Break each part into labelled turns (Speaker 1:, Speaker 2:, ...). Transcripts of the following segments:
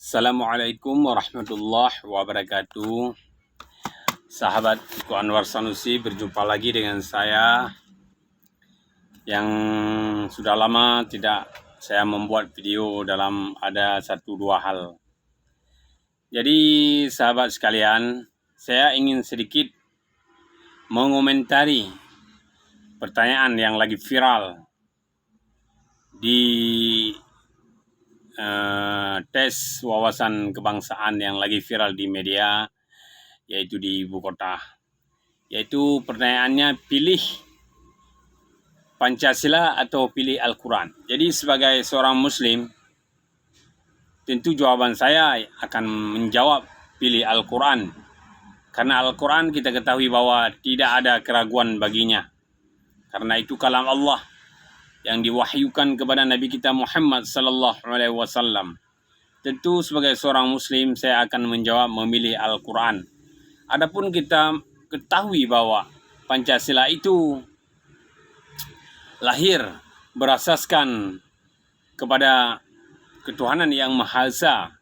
Speaker 1: Assalamualaikum warahmatullahi wabarakatuh. Sahabat Iko Anwar Sanusi, berjumpa lagi dengan saya yang sudah lama tidak saya membuat video dalam ada 1-2 hal. Jadi sahabat sekalian, saya ingin sedikit mengomentari pertanyaan yang lagi viral di tes wawasan kebangsaan yang lagi viral di media, yaitu di ibu kota. Yaitu pertanyaannya, pilih Pancasila atau pilih Al-Quran. Jadi sebagai seorang Muslim, tentu jawaban saya akan menjawab pilih Al-Quran. Karena Al-Quran kita ketahui bahwa tidak ada keraguan baginya. Karena itu kalam Allah yang diwahyukan kepada Nabi kita Muhammad sallallahu alaihi wasallam. Tentu sebagai seorang Muslim saya akan menjawab memilih Al-Quran. Adapun kita ketahui bahwa Pancasila itu lahir berasaskan kepada ketuhanan yang Maha Esa.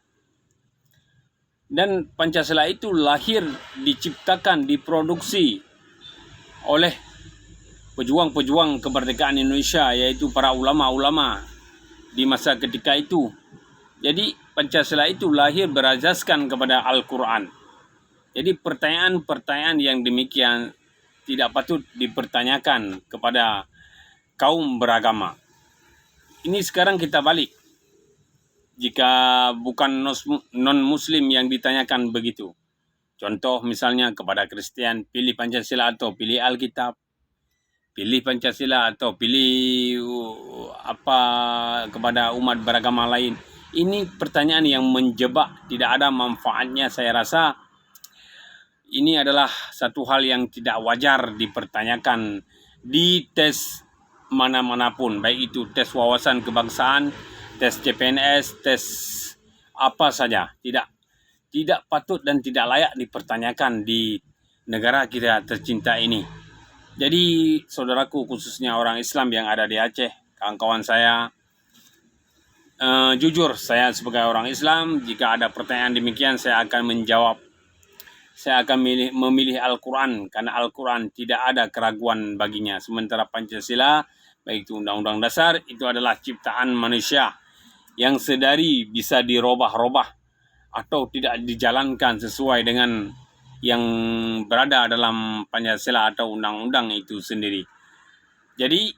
Speaker 1: Dan Pancasila itu lahir, diciptakan, diproduksi oleh pejuang-pejuang kemerdekaan Indonesia, yaitu para ulama-ulama di masa ketika itu. Jadi Pancasila itu lahir berasaskan kepada Al-Quran. Jadi pertanyaan-pertanyaan yang demikian tidak patut dipertanyakan kepada kaum beragama. Ini sekarang kita balik. Jika bukan non-muslim yang ditanyakan begitu. Contoh misalnya kepada Kristen, pilih Pancasila atau pilih Alkitab. Pilih Pancasila atau pilih apa kepada umat beragama lain. Ini pertanyaan yang menjebak, tidak ada manfaatnya. Saya rasa ini adalah satu hal yang tidak wajar dipertanyakan di tes mana-manapun, baik itu tes wawasan kebangsaan, tes CPNS, tes apa saja. Tidak patut dan tidak layak dipertanyakan di negara kita tercinta ini. Jadi saudaraku, khususnya orang Islam yang ada di Aceh, kawan-kawan saya, jujur saya sebagai orang Islam, jika ada pertanyaan demikian saya akan menjawab. Saya akan memilih Al-Quran, karena Al-Quran tidak ada keraguan baginya. Sementara Pancasila, baik itu Undang-Undang Dasar, itu adalah ciptaan manusia yang sedari bisa dirubah-rubah atau tidak dijalankan sesuai dengan yang berada dalam Pancasila atau undang-undang itu sendiri. Jadi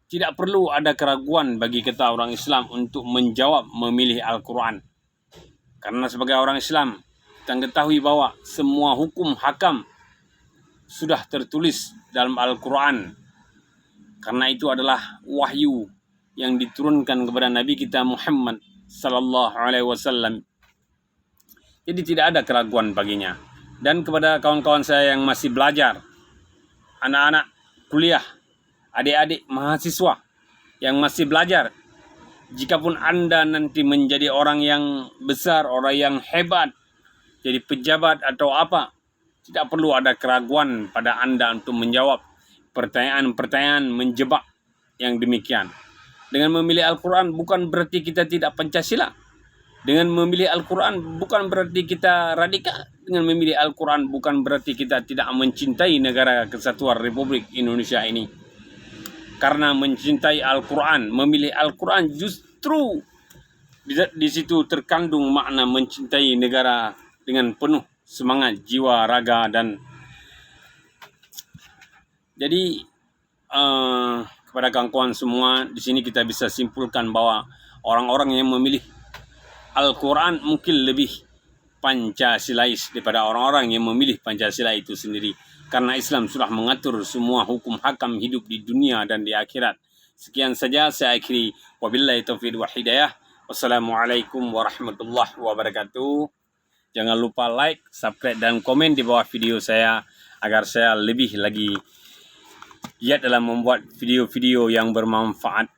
Speaker 1: tidak perlu ada keraguan bagi kita orang Islam untuk menjawab memilih Al-Quran. Karena sebagai orang Islam, kita ketahui bahwa semua hukum hakam sudah tertulis dalam Al-Quran. Karena itu adalah wahyu yang diturunkan kepada Nabi kita Muhammad sallallahu alaihi wasallam. Jadi tidak ada keraguan baginya. Dan kepada kawan-kawan saya yang masih belajar, anak-anak kuliah, adik-adik mahasiswa yang masih belajar, jikapun Anda nanti menjadi orang yang besar, orang yang hebat, jadi pejabat atau apa, tidak perlu ada keraguan pada Anda untuk menjawab pertanyaan-pertanyaan menjebak yang demikian. Dengan memilih Al-Quran bukan berarti kita tidak Pancasila. Dengan memilih Al-Quran bukan berarti kita radikal. Dengan memilih Al-Quran bukan berarti kita tidak mencintai negara kesatuan Republik Indonesia ini. Karena mencintai Al-Quran, memilih Al-Quran justru di situ terkandung makna mencintai negara dengan penuh semangat, jiwa, raga, dan jadi kepada kawan-kawan semua, di sini kita bisa simpulkan bahwa orang-orang yang memilih Al-Quran mungkin lebih Pancasilais daripada orang-orang yang memilih Pancasila itu sendiri. Karena Islam sudah mengatur semua hukum hakam hidup di dunia dan di akhirat. Sekian saja saya akhiri. Wabillahi taufiq wal hidayah. Wassalamualaikum warahmatullahi wabarakatuh. Jangan lupa like, subscribe, dan komen di bawah video saya agar saya lebih lagi giat dalam membuat video-video yang bermanfaat.